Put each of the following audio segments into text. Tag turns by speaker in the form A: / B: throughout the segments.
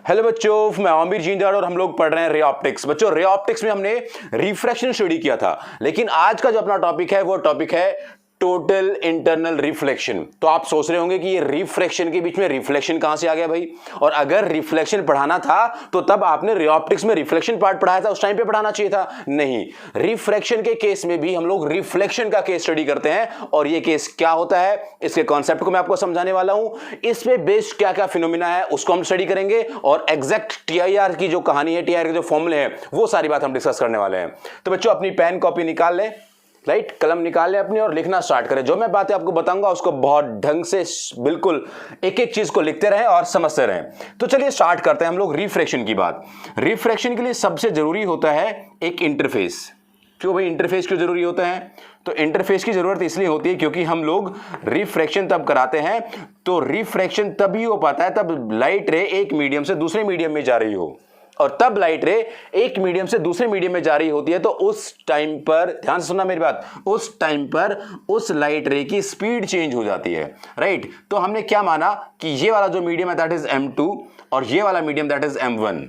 A: Hello बच्चों, मैं आमिर जिंदाल और हम लोग पढ़ रहे हैं रे ऑप्टिक्स। बच्चों, रे ऑप्टिक्स में हमने रिफ्रैक्शन स्टडी किया था, लेकिन आज का जो अपना टॉपिक है वो टॉपिक है टोटल इंटरनल रिफ्लेक्शन। तो आप सोच रहे होंगे कि ये रिफ्रैक्शन के बीच में रिफ्लेक्शन कहां से आ गया भाई, और अगर रिफ्लेक्शन पढ़ाना था तो तब आपने रे ऑप्टिक्स में रिफ्लेक्शन पार्ट पढ़ाया था, उस टाइम पे पढ़ाना चाहिए था। नहीं, रिफ्रैक्शन के केस में भी हम लोग रिफ्लेक्शन का केस स्टडी करते हैं, और ये केस क्या होता है इसके कॉन्सेप्ट को मैं आपको समझाने वाला हूं। इस पे बेस्ड क्या क्या फिनोमिना है उसको हम स्टडी करेंगे, और एग्जैक्ट टीआईआर की जो कहानी है, टीआईआर के जो फॉर्मूले हैं, वो सारी बात हम डिस्कस करने वाले हैं। तो बच्चों, अपनी पेन कॉपी निकाल लें, राइट, कलम निकाल लें अपनी और लिखना स्टार्ट करें। जो मैं बातें आपको बताऊंगा उसको बहुत ढंग से बिल्कुल एक एक चीज को लिखते रहें और समझते रहें। तो चलिए स्टार्ट करते हैं हम लोग रिफ्रैक्शन की बात। रिफ्रैक्शन के लिए सबसे जरूरी होता है एक इंटरफेस। क्यों भाई इंटरफेस क्यों जरूरी होता है? तो इंटरफेस की जरूरत इसलिए होती है क्योंकि हम लोग रिफ्रैक्शन तब कराते हैं, तो रिफ्रैक्शन तभी हो पाता है तब लाइट रे एक मीडियम से दूसरे मीडियम में जा रही हो, और तब लाइट रे एक मीडियम से दूसरे मीडियम में जा रही होती है। तो उस टाइम पर ध्यान से सुनना मेरी बात, उस टाइम पर उस लाइट रे की स्पीड चेंज हो जाती है, राइट। तो हमने क्या माना कि ये वाला जो मीडियम है दैट इज M2 और ये वाला मीडियम दैट इज M1।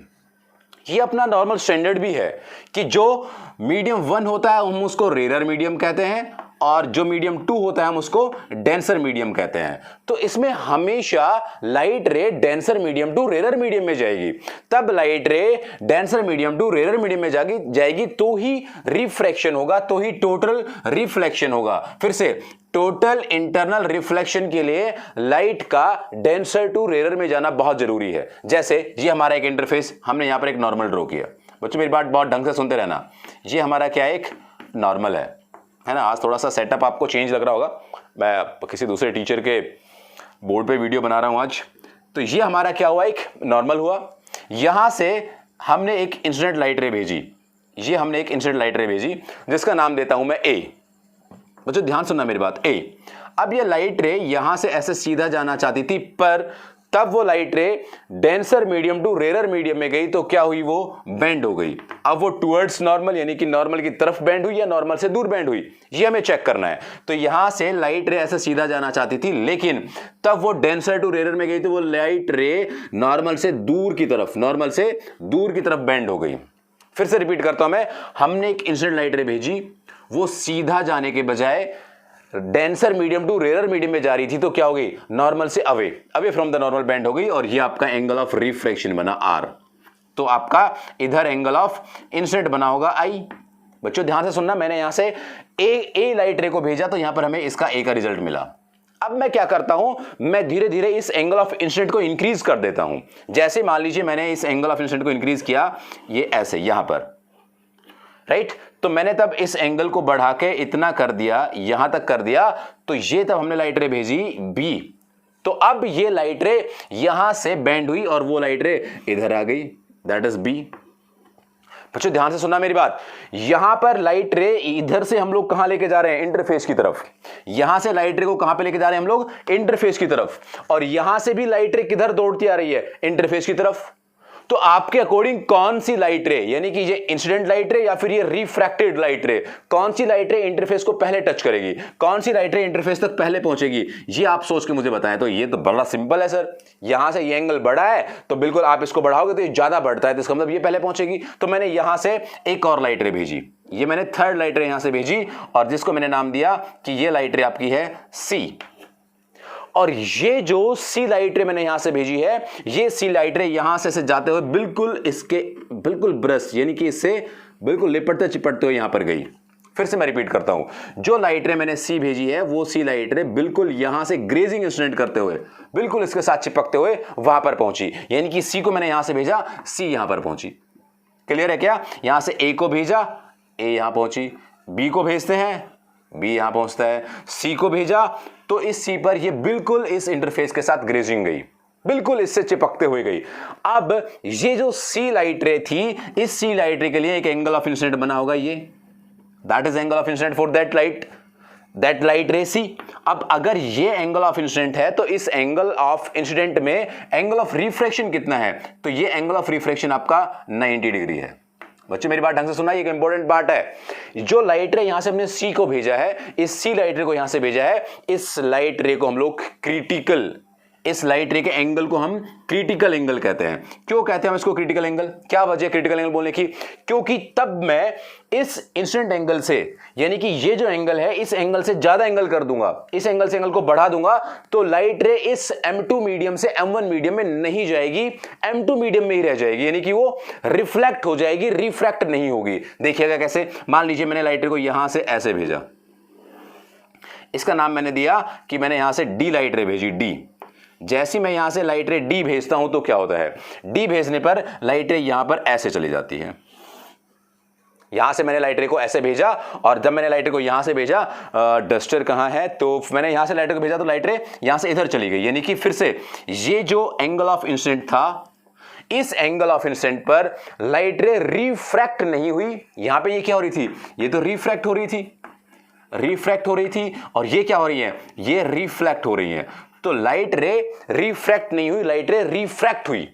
A: ये अपना नॉर्मल स्टैंडर्ड भी है कि जो मीडियम 1 होता है हम उसको रेयर मीडियम कहते हैं, और जो मीडियम 2 होता है हम उसको डेंसर मीडियम कहते हैं। तो इसमें हमेशा light ray denser medium to rare medium में जाएगी। तब light ray denser medium to rare medium में जाएगी तो ही रिफ्रैक्शन होगा, तो ही टोटल रिफ्लेक्शन होगा। फिर से, टोटल इंटरनल रिफ्लेक्शन के लिए लाइट का डेंसर टू रेयर में जाना बहुत जरूरी है। जैसे ये हमारा एक इंटरफेस, हमने यहां पर एक नॉर्मल ड्रॉ किया। बच्चों मेरी बात बहुत ढंग से सुनते रहना। ये हमारा क्या एक नॉर्मल है ना। आज थोड़ा सा सेटअप आपको चेंज लग रहा होगा, मैं किसी दूसरे टीचर के बोर्ड पे वीडियो बना रहा हूं आज। तो ये हमारा क्या हुआ, एक नॉर्मल हुआ। यहां से हमने एक इंसिडेंट लाइट रे भेजी, ये हमने एक इंसिडेंट लाइट रे भेजी जिसका नाम देता हूं मैं ए। बच्चों ध्यान सुनना मेरी बात, ए। अब ये लाइट रे यहां से ऐसे सीधा जाना चाहती थी, पर तब वो light ray denser medium to rare medium में गई तो क्या हुई, वो बेंड हो गई। अब वो टुवर्ड्स नॉर्मल यानी कि नॉर्मल की तरफ बेंड हुई या नॉर्मल से दूर बेंड हुई, ये हमें चेक करना है। तो यहां से लाइट रे ऐसे सीधा जाना चाहती थी, लेकिन तब वो डेंसर टू रेयर में गई तो वो लाइट रे नॉर्मल से दूर की तरफ बेंड हो गई। फिर से रिपीट करता हूं मैं, हमने एक इंसिडेंट लाइट रे भेजी, वो सीधा जाने के बजाय denser medium to rare medium में जा रही थी, तो क्या हो गई, नॉर्मल से away from the normal bend हो गई, और ये आपका एंगल ऑफ रिफ्रैक्शन बना R। तो आपका इधर एंगल ऑफ इंसिडेंट बना होगा I। बच्चों ध्यान से सुनना, मैंने यहां से ए लाइट रे को भेजा तो यहां पर हमें इसका A का रिजल्ट मिला। अब मैं क्या करता हूं, मैं धीरे धीरे इस एंगल ऑफ इंसिडेंट को इंक्रीज कर देता हूं। जैसे मान लीजिए मैंने इस एंगल ऑफ इंसिडेंट को इंक्रीज किया, ये ऐसे यहां पर, राइट। तो मैंने तब इस एंगल को बढ़ा के इतना कर दिया, यहां तक कर दिया, तो ये तब हमने लाइट रे भेजी B। तो अब ये लाइट रे यहां से बेंड हुई और वो लाइट रे इधर आ गई, दैट इज B। बच्चों ध्यान से सुनना मेरी बात, यहां पर लाइट रे इधर से हम लोग कहां लेके जा रहे हैं, इंटरफेस की तरफ। यहां से लाइट रे को कहां पे लेके जा रहे हैं हम लोग, इंटरफेस की तरफ। और यहां से भी लाइट रे किधर दौड़ती आ रही है, इंटरफेस की तरफ। तो आपके अकॉर्डिंग कौन सी लाइट रे, यानी कि ये इंसिडेंट लाइट रे या फिर ये रिफ्रैक्टेड लाइट रे, कौन सी लाइट रे इंटरफेस को पहले टच करेगी, कौन सी लाइट रे इंटरफेस तक पहले पहुंचेगी, ये आप सोच के मुझे बताएं। तो ये तो बड़ा सिंपल है सर, यहां से ये एंगल बढ़ा है तो बिल्कुल आप इसको बढ़ाओगे तो ये ज्यादा बढ़ता है, तो इसका मतलब ये पहले पहुंचेगी। तो मैंने यहां से एक और लाइट रे भेजी, ये मैंने थर्ड लाइट रे यहां से भेजी, और जिसको मैंने नाम दिया कि ये लाइट रे आपकी है C। और ये जो सी लाइट रे मैंने यहां से भेजी है, ये सी लाइट रे यहां से जाते हुए बिल्कुल इसके बिल्कुल ब्रश यानी कि इससे बिल्कुल लिपटते चिपटते हुए यहां पर गई। फिर से मैं रिपीट करता हूं, जो लाइट रे मैंने सी भेजी है वो सी लाइट रे बिल्कुल यहां से ग्रेजिंग इंसिडेंट करते हुए बिल्कुल इसके साथ चिपकते हुए वहां पर पहुंची, यानी कि सी को मैंने यहां से भेजा, सी यहां पर पहुंची। क्लियर है क्या? यहां से ए को भेजा, ए यहां पहुंची, बी को भेजते हैं, बी यहां पहुंचता है, सी को भेजा तो इस सी पर ये बिल्कुल इस इंटरफेस के साथ ग्रेजिंग गई, बिल्कुल इससे चिपकते हुए गई। अब ये जो सी लाइट रे थी, इस सी लाइट रे के लिए एक एंगल ऑफ इंसिडेंट बना होगा, ये that is angle of incident for that light ray C. अब अगर ये एंगल ऑफ इंसिडेंट है तो इस एंगल ऑफ इंसिडेंट में एंगल ऑफ रिफ्रैक्शन कितना है, तो ये एंगल ऑफ रिफ्रैक्शन आपका 90 डिग्री है। बच्चों मेरी बात ढंग से सुना, ये एक इंपॉर्टेंट बात है। जो लाइट रे यहां से हमने सी को भेजा है, इस सी लाइट रे को यहां से भेजा है, इस लाइट रे को हम लोग क्रिटिकल इस लाइट रे के एंगल को हम क्रिटिकल एंगल कहते हैं। क्यों कहते हैं हम इसको क्रिटिकल एंगल? क्या वजह है क्रिटिकल एंगल बोलने की? क्योंकि तब मैं इस इंसिडेंट एंगल से, यानी कि ये जो एंगल है, इस एंगल से ज्यादा एंगल कर दूंगा, इस एंगल से एंगल को बढ़ा दूंगा, तो लाइट रे इस M2 मीडियम से M1 मीडियम में नहीं जाएगी, M2 मीडियम में ही रह जाएगी, यानी कि वो रिफ्लेक्ट हो जाएगी, रिफ्रैक्ट नहीं होगी। देखिएगा कैसे, मान लीजिए मैंने लाइट रे को यहां से ऐसे भेजा, इसका नाम मैंने दिया कि मैंने यहां से डी लाइट रे भेजी, डी। जैसे मैं यहां से लाइट रे डी भेजता हूं तो क्या होता है, डी भेजने पर लाइट रे यहां पर ऐसे चली जाती है। यहां से मैंने लाइट रे को ऐसे भेजा, और जब मैंने लाइट रे को यहां से भेजा, डस्टर कहां है, तो मैंने यहां से लाइट रे को भेजा तो लाइट रे यहां से इधर चली गई। यानी कि फिर से ये जो एंगल ऑफ इंसिडेंट था, इस एंगल ऑफ इंसिडेंट पर लाइट रे रिफ्रैक्ट नहीं हुई। यहां पे ये क्या हो रही थी, ये तो रिफ्रैक्ट हो रही थी, रिफ्रैक्ट हो रही थी, और ये क्या हो रही है, ये रिफ्लेक्ट हो रही है। तो लाइट रे रिफ्रैक्ट नहीं हुई, लाइट रे रिफ्रैक्ट हुई,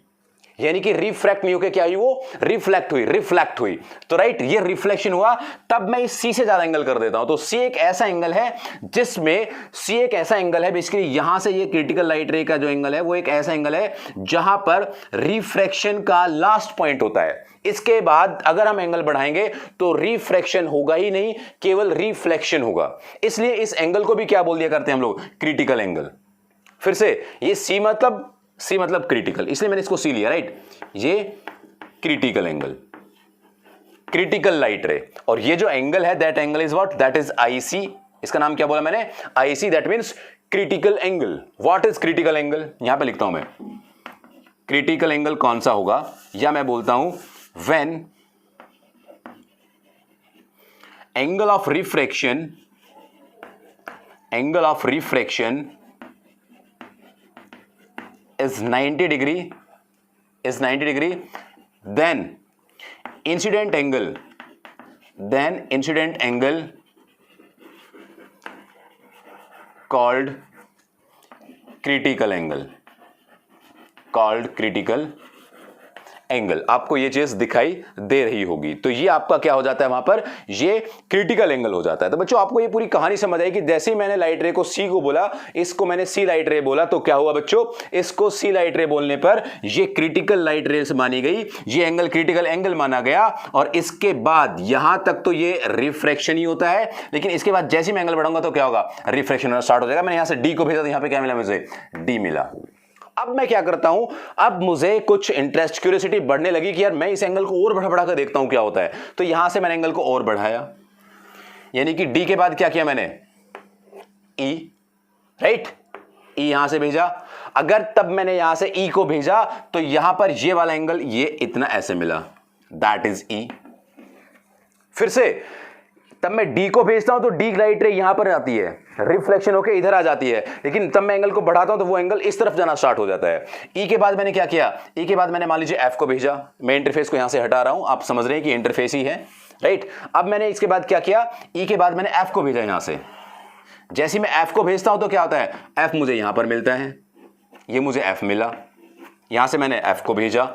A: यानी कि रिफ्रैक्ट नहीं होकर क्या हुई, वो रिफ्लेक्ट हुई, रिफ्लेक्ट हुई। तो राइट, ये रिफ्लेक्शन हुआ, तब मैं इस सी से ज्यादा एंगल कर देता हूं। तो सी एक ऐसा एंगल है जिसमें, सी एक ऐसा एंगल है बेसिकली, यहां से ये क्रिटिकल लाइट रे का जो एंगल है वो एक ऐसा एंगल है जहां पर रिफ्रैक्शन का लास्ट पॉइंट होता है। इसके बाद अगर हम एंगल बढ़ाएंगे तो रिफ्रैक्शन होगा ही नहीं, केवल रिफ्लेक्शन होगा। इसलिए इस एंगल को भी क्या बोल दिया करते हैं हम लोग, क्रिटिकल एंगल। फिर से, ये सी मतलब क्रिटिकल, इसलिए मैंने इसको सी लिया, राइट। ये क्रिटिकल एंगल, क्रिटिकल लाइट रे, और ये जो एंगल है that angle is what, that is IC. इसका नाम क्या बोला मैंने, IC, that means critical angle. What is critical angle, यहां पे लिखता हूं मैं, क्रिटिकल एंगल कौन सा होगा, या मैं बोलता हूं when angle of refraction is 90 degree, then incident angle called critical angle. आपको ये चीज दिखाई दे रही होगी, तो ये आपका क्या हो जाता है, वहां पर ये क्रिटिकल एंगल हो जाता है। तो बच्चों, आपको ये पूरी कहानी समझ आई कि जैसे ही मैंने लाइट रे को सी को बोला, इसको मैंने सी लाइट रे बोला, तो क्या हुआ बच्चों, इसको सी लाइट रे बोलने पर ये क्रिटिकल लाइट रे से मानी गई, ये एंगल क्रिटिकल एंगल माना गया। और इसके बाद यहां तक तो ये रिफ्रैक्शन ही होता है, लेकिन इसके बाद जैसे मैं एंगल बढ़ाऊंगा तो क्या होगा, रिफ्रैक्शन होना स्टार्ट हो जाएगा। मैंने यहां से डी को भेजा तो यहां पे क्या मिला मुझे, डी मिला। अब मैं क्या करता हूं, अब मुझे कुछ इंटरेस्ट, क्यूरियोसिटी बढ़ने लगी कि यार मैं इस एंगल को और बढ़ा कर देखता हूं क्या होता है। तो यहां से मैंने एंगल को और बढ़ाया, यानी कि डी के बाद क्या किया मैंने, ई, राइट, ई यहां से भेजा। अगर तब मैंने यहां से ई को भेजा तो यहां पर ये वाला एंगल, ये इतना ऐसे मिला, दैट इज ई। फिर से तब मैं डी को भेजता हूं तो डी लाइट रे यहां पर आती है, रिफ्लेक्शन होके इधर आ जाती है, लेकिन तब मैं एंगल को बढ़ाता हूं तो वो एंगल इस तरफ जाना स्टार्ट हो जाता है। ई के बाद मैंने क्या किया, ई के बाद मैंने मान लीजिए एफ को भेजा, मैं इंटरफेस को यहां से हटा रहा हूं, आप समझ रहे हैं कि इंटरफेस ही है, राइट। अब मैंने इसके बाद क्या किया, ई के बाद मैंने एफ को भेजा यहां से। जैसे मैं एफ को भेजता हूं तो क्या होता है, एफ मुझे यहां पर मिलता है, ये मुझे एफ मिला, यहां से मैंने एफ को भेजा।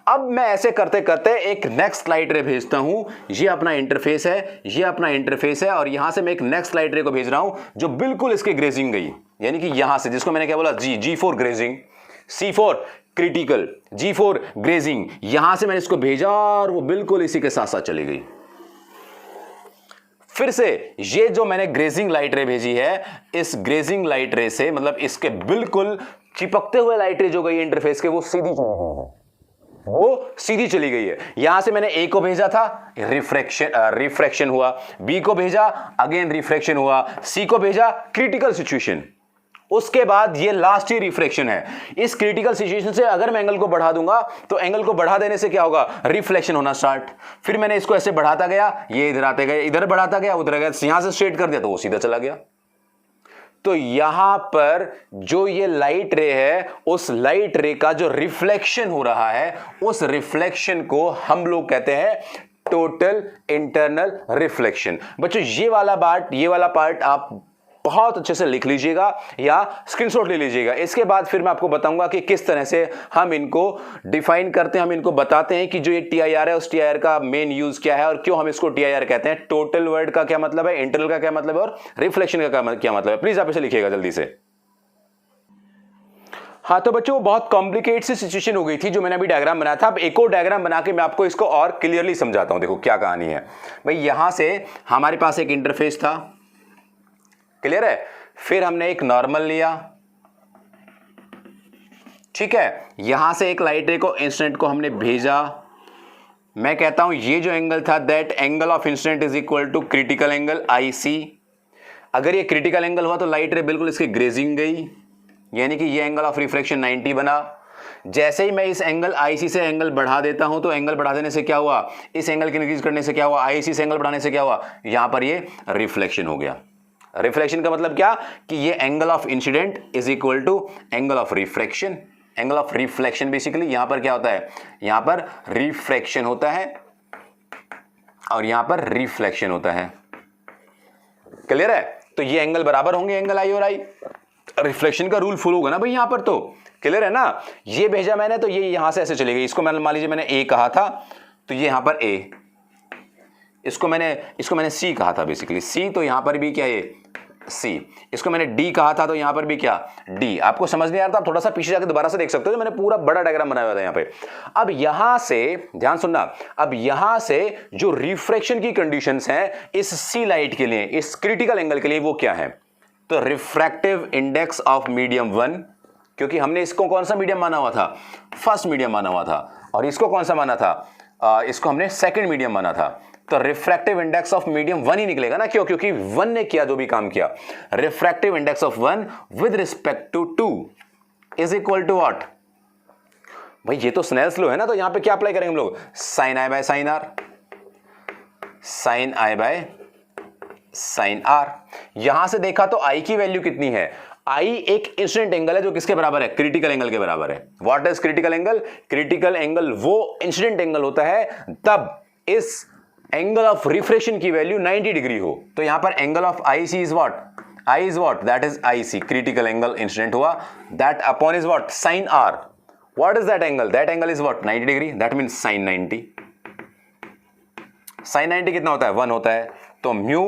A: अब मैं ऐसे करते करते एक नेक्स्ट लाइट रे भेजता हूं, ये अपना इंटरफेस है, ये अपना इंटरफेस है, और यहां से मैं एक नेक्स्ट लाइट रे को भेज रहा हूं जो बिल्कुल इसके ग्रेजिंग गई, यानी कि यहां से, जिसको मैंने क्या बोला, G4 grazing, C4 critical, G4 grazing, यहां से मैंने इसको भेजा और वो बिल्कुल इसी के साथ साथ चली गई। फिर से ये जो मैंने ग्रेजिंग लाइट रे भेजी है, इस ग्रेजिंग लाइट रे से, मतलब इसके बिल्कुल चिपकते हुए लाइट रे जो गई इंटरफेस के, वो सीधी चली गई है। यहां से मैंने ए को भेजा था, रिफ्रैक्शन हुआ, बी को भेजा, अगेन रिफ्रैक्शन हुआ, सी को भेजा, क्रिटिकल सिचुएशन, उसके बाद ये लास्ट ही रिफ्रैक्शन है। इस क्रिटिकल सिचुएशन से अगर मैं एंगल को बढ़ा दूंगा तो एंगल को बढ़ा देने से क्या होगा, रिफ्लेक्शन होना स्टार्ट। फिर मैंने इसको ऐसे बढ़ाता गया, ये इधर आते गए, इधर बढ़ाता गया, उधर गया, यहां से स्ट्रेट कर दिया तो वो सीधा चला गया। तो यहां पर जो ये लाइट रे है, उस लाइट रे का जो रिफ्लेक्शन हो रहा है, उस रिफ्लेक्शन को हम लोग कहते हैं टोटल इंटरनल रिफ्लेक्शन। बच्चों ये वाला पार्ट आप बहुत अच्छे से लिख लीजिएगा या स्क्रीनशॉट ले लीजिएगा। इसके बाद फिर मैं आपको बताऊंगा कि किस तरह से हम इनको डिफाइन करते हैं, हम इनको बताते हैं कि जो ये टीआईआर है, उस टीआईआर का मेन यूज क्या है और क्यों हम इसको टीआईआर कहते हैं। टोटल वर्ड का क्या मतलब है, इंटरनल का क्या मतलब है और रिफ्लेक्शन का क्या मतलब है। प्लीज आप इसे लिखिएगा जल्दी से। हाँ तो बच्चों बहुत कॉम्प्लिकेट सी सिचुएशन हो गई थी जो मैंने अभी डायग्राम बनाया था। अब एक और डायग्राम बना के मैं आपको इसको और क्लियरली समझाता हूं। देखो क्या कहानी है भाई, यहां से हमारे पास एक इंटरफेस था, क्लियर है, फिर हमने एक नॉर्मल लिया, ठीक है, यहां से एक लाइट रे को इंसिडेंट को हमने भेजा। मैं कहता हूं ये जो एंगल था that angle of incident is equal to critical angle IC। अगर ये क्रिटिकल एंगल हुआ तो लाइट रे बिल्कुल इसकी ग्रेजिंग गई, यानी कि ये एंगल ऑफ रिफ्लेक्शन 90 बना। जैसे ही मैं इस एंगल IC से एंगल बढ़ा देता हूं तो एंगल बढ़ा देने से क्या हुआ, इस एंगल की इंक्रीज करने से क्या हुआ, IC से एंगल बढ़ाने से क्या हुआ, यहां पर ये रिफ्लेक्शन हो गया। रिफ्लेक्शन का मतलब क्या कि ये angle of incident is equal to angle of reflection. Angle of reflection basically यहां पर क्या होता है, यहां पर रिफ्लेक्शन होता है और यहां पर रिफ्लेक्शन होता है, क्लियर है। तो ये एंगल बराबर होंगे, एंगल I और I, रिफ्लेक्शन का रूल फुल होगा ना भाई यहां पर, तो क्लियर है ना। ये भेजा मैंने तो ये यहां से ऐसे चली गई, इसको मैंने मान लीजिए मैंने A कहा था तो ये यहां पर A, इसको मैंने C कहा था बेसिकली C, तो यहां पर भी क्या है C, इसको मैंने D कहा था तो यहां पर भी क्या D। आपको समझ नहीं आ रहा था, आप थोड़ा सा पीछे जाकर दोबारा से देख सकते हो, तो मैंने पूरा बड़ा डायग्राम बनाया हुआ था यहां पे। अब यहां से ध्यान सुनना, अब यहां से जो रिफ्रैक्शन की कंडीशंस हैं इस C लाइट के लिए, इस क्रिटिकल एंगल के लिए, वो क्या है, तो रिफ्रैक्टिव इंडेक्स ऑफ मीडियम 1, क्योंकि हमने इसको कौन सा मीडियम माना हुआ था, फर्स्ट मीडियम माना हुआ था, और इसको कौन सा माना था, इसको हमने सेकंड मीडियम माना था। तो रिफ्रैक्टिव इंडेक्स ऑफ मीडियम 1 ही निकलेगा ना, क्यों, क्योंकि 1 ने किया जो भी काम किया। Refractive index of 1 with respect to 2 is equal to what, भाई ये तो स्नेल्स लॉ है ना, तो यहां पे क्या अप्लाई करेंगे हम लोग, sine I by sine R, sine I by sine R। यहां से देखा तो I की वैल्यू कितनी है, I एक इंसिडेंट एंगल है जो किसके बराबर है, क्रिटिकल एंगल के बराबर है। What is critical angle, critical angle वो इंसिडेंट एंगल होता है तब इस एंगल ऑफ रिफ्रैक्शन की वैल्यू 90 डिग्री हो। तो यहां पर angle of IC is what, I is what, that is IC, critical angle incident हुआ, that upon is what, sine R। What is that angle, that angle is what 90 degree, that means sine 90। Sine 90 कितना होता है, 1 होता है, तो mu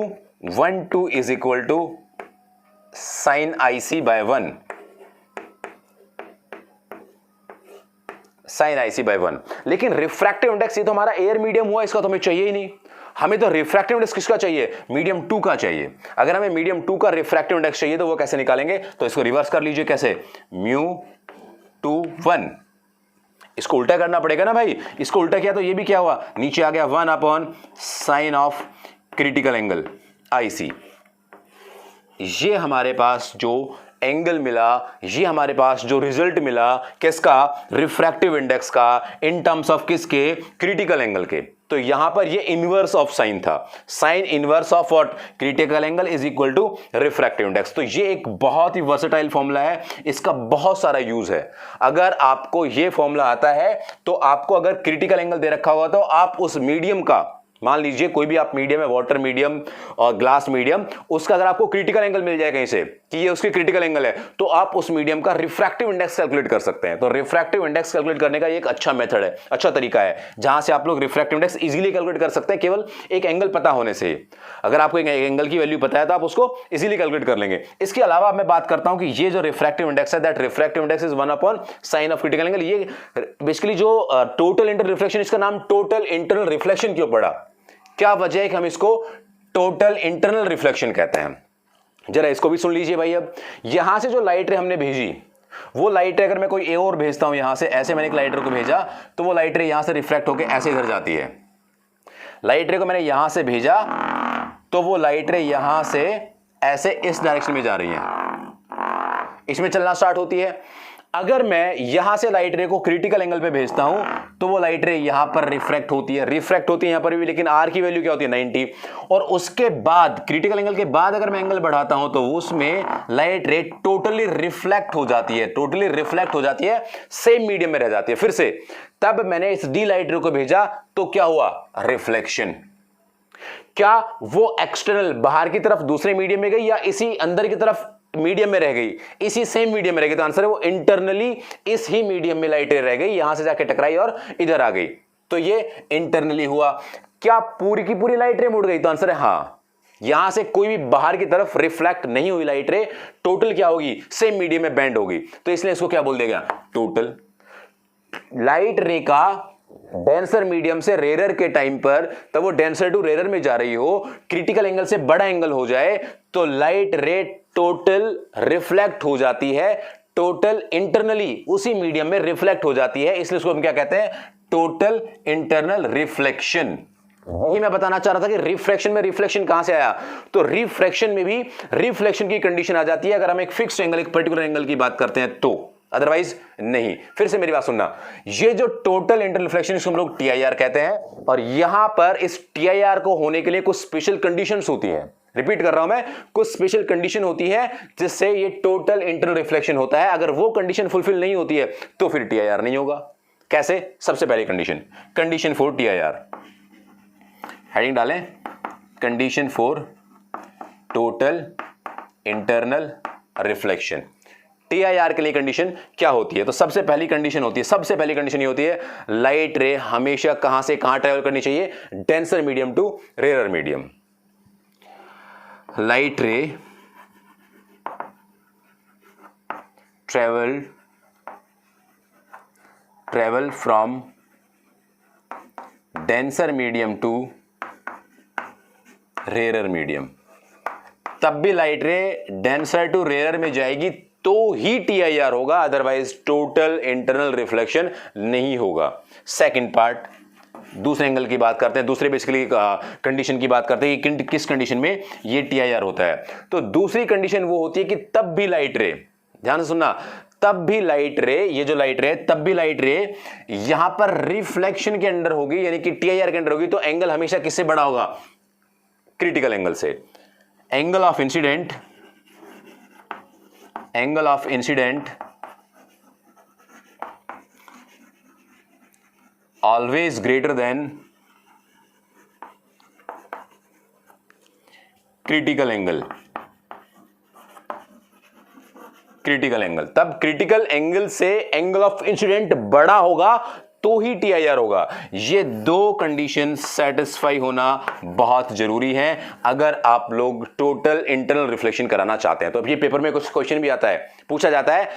A: 1/2 is equal to sine IC by 1, sine IC by 1। लेकिन refractive index ये तो हमारा एयर मीडियम हुआ, इसका तो हमें चाहिए ही नहीं, हमें तो रिफ्रैक्टिव इंडेक्स किसका चाहिए, मीडियम 2 का चाहिए। अगर हमें मीडियम 2 का रिफ्रैक्टिव इंडेक्स चाहिए तो वो कैसे निकालेंगे, तो इसको रिवर्स कर लीजिए, कैसे, म्यू 2 1, इसको उल्टा करना पड़ेगा ना भाई, इसको उल्टा किया तो ये भी क्या हुआ, नीचे आ गया 1 upon sine of critical angle IC। ये हमारे पास जो एंगल मिला, ये हमारे पास जो रिजल्ट मिला किसका, रिफ्रैक्टिव इंडेक्स का, इन टर्म्स ऑफ किसके, क्रिटिकल एंगल के। तो यहां पर ये इनवर्स ऑफ साइन था, sine inverse of what, critical angle is equal to refractive index. तो ये एक बहुत ही वर्सेटाइल फॉर्मूला है, इसका बहुत सारा यूज है। अगर आपको ये फॉर्मूला आता है तो आपको अगर क्रिटिकल एंगल दे रखा हुआ तो आप उस मीडियम का, मान लीजिए कोई भी आप मीडियम है, वाटर मीडियम और ग्लास मीडियम, उसका अगर आपको क्रिटिकल एंगल मिल जाए कहीं से कि ये उसकी क्रिटिकल एंगल है, तो आप उस मीडियम का रिफ्रैक्टिव इंडेक्स कैलकुलेट कर सकते हैं। तो रिफ्रैक्टिव इंडेक्स कैलकुलेट करने का ये एक अच्छा मेथड है, अच्छा तरीका है, जहां से आप लोग रिफ्रैक्टिव इंडेक्स इजीली कैलकुलेट कर सकते हैं केवल एक एंगल पता होने से। अगर आपको एक एंगल की वैल्यू पता है तो आप उसको इजीली कैलकुलेट कर लेंगे। इसके अलावा मैं बात करता हूं कि ये जो रिफ्रैक्टिव इंडेक्स है, that refractive index is 1 upon sine of critical angle. ये बेसिकली जो टोटल इंटरनल रिफ्लेक्शन, इसका नाम टोटल इंटरनल रिफ्लेक्शन क्यों पड़ा, क्या वजह है कि हम इसको टोटल इंटरनल रिफ्लेक्शन कहते हैं, जरा इसको भी सुन लीजिए भाई। अब यहां से जो लाइट रे हमने भेजी, वो लाइट रे अगर मैं कोई और भेजता हूं यहां से, ऐसे मैंने एक लाइट रे को भेजा तो वो लाइट रे यहां से रिफ्लेक्ट होकर ऐसे इधर जाती है। लाइट रे को मैंने यहां से भेजा तो वो लाइट रे यहां से ऐसे इस डायरेक्शन में जा रही है, इसमें चलना स्टार्ट होती है। अगर मैं यहां से लाइट रे को क्रिटिकल एंगल पे भेजता हूं तो वो लाइट रे यहां पर रिफ्रैक्ट होती है, यहां पर भी, लेकिन R की वैल्यू क्या होती है 90। और उसके बाद क्रिटिकल एंगल के बाद अगर मैं एंगल बढ़ाता हूं तो उसमें लाइट रे टोटली रिफ्लेक्ट हो जाती है, टोटली रिफ्लेक्ट हो जाती है, सेम मीडियम में रह जाती है। फिर से तब मैंने इस D लाइट रे को भेजा तो क्या हुआ, रिफ्लेक्शन। क्या वो एक्सटर्नल बाहर की तरफ दूसरे मीडियम में गई या इसी अंदर की तरफ मीडियम में रह गई, इसी सेम मीडियम में रह गई, तो आंसर है वो इंटरनली इस ही मीडियम में लाइट रह गई, यहां से जाके टकराई और इधर आ गई, तो ये इंटरनली हुआ। क्या पूरी की पूरी लाइट रे मुड़ गई, तो आंसर है हां, यहां से कोई भी बाहर की तरफ रिफ्लेक्ट नहीं हुई लाइट रे, टोटल क्या होगी, सेम मीडियम में बेंड होगी, तो इसलिए इसको क्या बोल देगा, टोटल। लाइट रे का डेंसर मीडियम से रेयर के टाइम पर, तब वो डेंसर टू रेयर में जा रही हो, क्रिटिकल एंगल से बड़ा एंगल हो जाए, तो लाइट रे टोटल रिफ्लेक्ट हो जाती है, टोटल इंटरनली उसी मीडियम में रिफ्लेक्ट हो जाती है, इसलिए उसको हम क्या कहते हैं, टोटल इंटरनल रिफ्लेक्शन। यही मैं बताना चाह रहा था कि रिफ्रैक्शन में रिफ्लेक्शन कहां से आया, तो रिफ्रैक्शन में भी रिफ्लेक्शन की कंडीशन आ जाती है अगर हम एक फिक्स्ड एंगल, एक पर्टिकुलर एंगल की बात करते हैं, तो अदरवाइज नहीं। फिर से मेरी बात सुनना, ये जो टोटल इंटरनल रिफ्लेक्शन इसको हम लोग टीआईआर कहते हैं, और यहां पर इस टीआईआर को होने के लिए कुछ स्पेशल कंडीशंस होती हैं। रिपीट कर रहा हूं मैं, कुछ स्पेशल कंडीशन होती है जिससे ये टोटल इंटरनल रिफ्लेक्शन होता है। अगर वो कंडीशन फुलफिल नहीं होती है तो फिर टीआईआर नहीं होगा। कैसे? सबसे पहली condition, condition for TIR, heading डालें, condition for total internal reflection. TIR के लिए कंडीशन क्या होती है? तो सबसे पहली कंडीशन होती है, सबसे पहली कंडीशन ये होती है, लाइट रे हमेशा कहां से कहां ट्रेवल करनी चाहिए, denser medium to rare medium. Light ray travel from denser medium to rarer medium। तब भी light ray denser to rare में जाएगी तो ही टीआईआर होगा, अदरवाइज टोटल इंटरनल रिफ्लेक्शन नहीं होगा। सेकंड पार्ट, दूसरे एंगल की बात करते हैं, दूसरे बेसिकली कंडीशन की बात करते हैं कि किस कंडीशन में ये टीआईआर होता है। तो दूसरी कंडीशन वो होती है कि तब भी लाइट रे, ध्यान से सुनना, तब भी लाइट रे, ये जो लाइट रे, तब भी लाइट रे यहां पर रिफ्लेक्शन के अंडर होगी, यानी कि टीआईआर के अंडर होगी, तो एंगल हमेशा किससे बड़ा होगा, क्रिटिकल एंगल से। Angle of incident, angle of incident always greater than critical angle। Critical angle, तब क्रिटिकल एंगल से एंगल ऑफ इंसिडेंट बड़ा होगा तो ही टीआईआर होगा। ये दो कंडीशन सेटिस्फाई होना बहुत जरूरी है अगर आप लोग टोटल इंटरनल रिफ्लेक्शन कराना चाहते हैं। तो अब ये पेपर में कुछ क्वेश्चन भी आता है, पूछा जाता है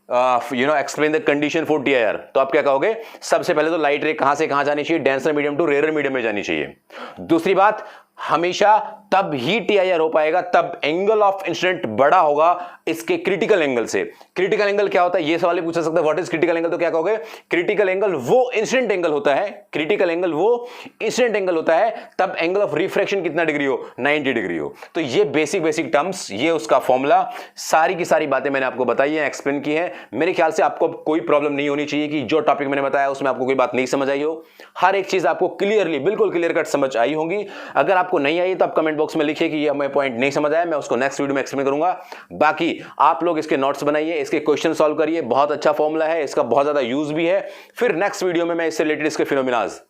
A: explain the condition for TIR, तो आप क्या कहोगे, सबसे पहले तो लाइट रे कहां से कहां जानी चाहिए, denser medium to rare medium में जानी चाहिए। दूसरी बात, हमेशा तब ही टीआईआर हो पाएगा तब एंगल ऑफ इंसिडेंट बड़ा होगा इसके क्रिटिकल एंगल से। क्रिटिकल एंगल क्या होता है, ये सवाल पूछा सकता है, व्हाट इज क्रिटिकल एंगल, तो क्या कहोगे, क्रिटिकल एंगल वो इंसिडेंट एंगल होता है, क्रिटिकल एंगल वो इंसिडेंट एंगल होता है तब एंगल ऑफ रिफ्रैक्शन कितना डिग्री हो, 90 डिग्री हो। तो ये बेसिक टर्म्स, ये उसका फॉर्मूला, सारी की सारी बातें मैंने आपको बताई है, एक्सप्लेन की है। मेरे ख्याल से आपको कोई प्रॉब्लम नहीं होनी चाहिए कि जो टॉपिक मैंने बताया उसमें आपको कोई बात नहीं समझ आई हो। हर एक चीज आपको क्लियरली, बिल्कुल क्लियर कट समझ आई होंगी। अगर आपको नहीं आई तो आप कमेंट बॉक्स में लिखिए कि ये हमें पॉइंट नहीं समझ आया, मैं उसको नेक्स्ट वीडियो में एक्सप्लेन करूंगा। बाकी आप लोग इसके नोट्स बनाइए, इसके क्वेश्चन सॉल्व करिए, बहुत अच्छा फॉर्मूला है, इसका बहुत ज्यादा यूज भी है। फिर नेक्स्ट वीडियो में मैं इससे रिलेटेड इसके फिनोमिनाज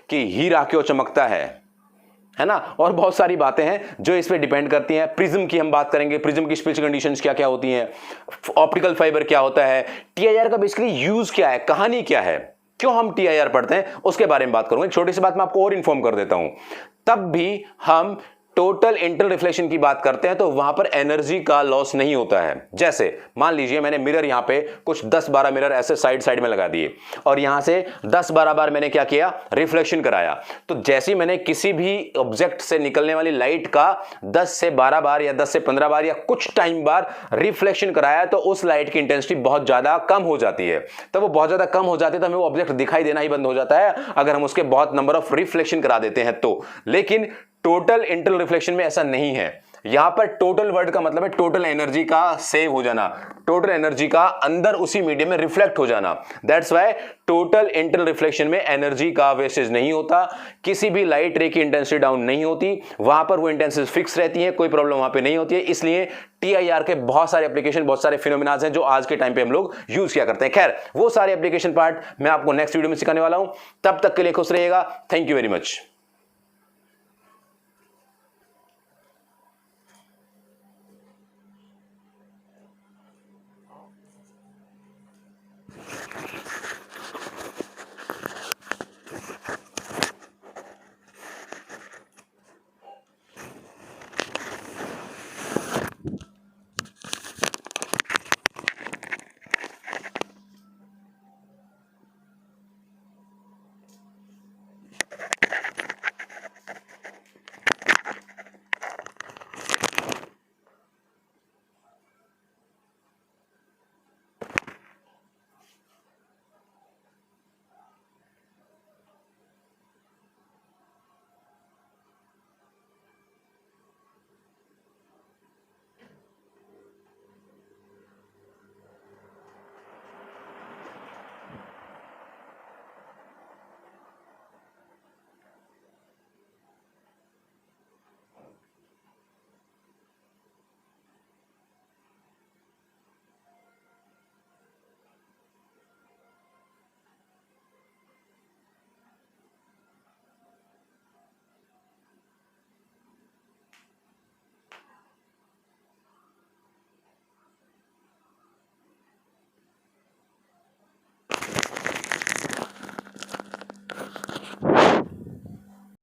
A: कि हीरा क्यों चमकता है ना, और बहुत सारी बातें हैं जो इस पे डिपेंड करती हैं। प्रिज्म की हम बात करेंगे, प्रिज्म की स्पेशल कंडीशंस क्या क्या होती हैं, ऑप्टिकल फाइबर क्या होता है, टीआईआर का बेसिकली यूज क्या है, कहानी क्या है, क्यों हम टीआईआर पढ़ते हैं, उसके बारे में बात करूंगा। एक छोटी सी बात मैं आपको और इन्फॉर्म कर देता हूं, तब भी हम टोटल इंटरनल रिफ्लेक्शन की बात करते हैं तो वहां पर एनर्जी का लॉस नहीं होता है। जैसे मान लीजिए मैंने मिरर यहां पे कुछ 10-12 मिरर ऐसे साइड में लगा दिए और यहां से 10-12 बार मैंने क्या किया, रिफ्लेक्शन कराया। तो जैसे ही मैंने किसी भी ऑब्जेक्ट से निकलने वाली लाइट का 10 से 12 बार या 10 से 15 बार या कुछ टाइम बार रिफ्लेक्शन कराया तो उस लाइट की इंटेंसिटी बहुत ज्यादा कम हो जाती है। तो वो बहुत ज्यादा कम हो जाती है तो हमें वो ऑब्जेक्ट दिखाई देना ही बंद हो जाता है अगर हम उसके बहुत नंबर ऑफ रिफ्लेक्शन करा देते हैं तो। लेकिन टोटल इंटरनल रिफ्लेक्शन में ऐसा नहीं है। यहां पर टोटल वर्ड का मतलब है टोटल एनर्जी का सेव हो जाना, टोटल एनर्जी का अंदर उसी मीडियम में रिफ्लेक्ट हो जाना। That's why total internal reflection में एनर्जी का वेस्टेज नहीं होता, किसी भी लाइट रे की इंटेंसिटी डाउन नहीं होती, वहां पर वो इंटेंसिटी फिक्स रहती है, कोई प्रॉब्लम वहां पे नहीं होती है। इसलिए टीआईआर के बहुत सारे एप्लीकेशन, बहुत सारे फिनोमिनाज हैं जो आज के टाइम पे हम लोग यूज किया करते हैं। खैर, वो सारे एप्लीकेशन पार्ट मैं आपको नेक्स्ट वीडियो में सिखाने वाला हूं। तब तक के लिए खुश रहिएगा। Thank you very much.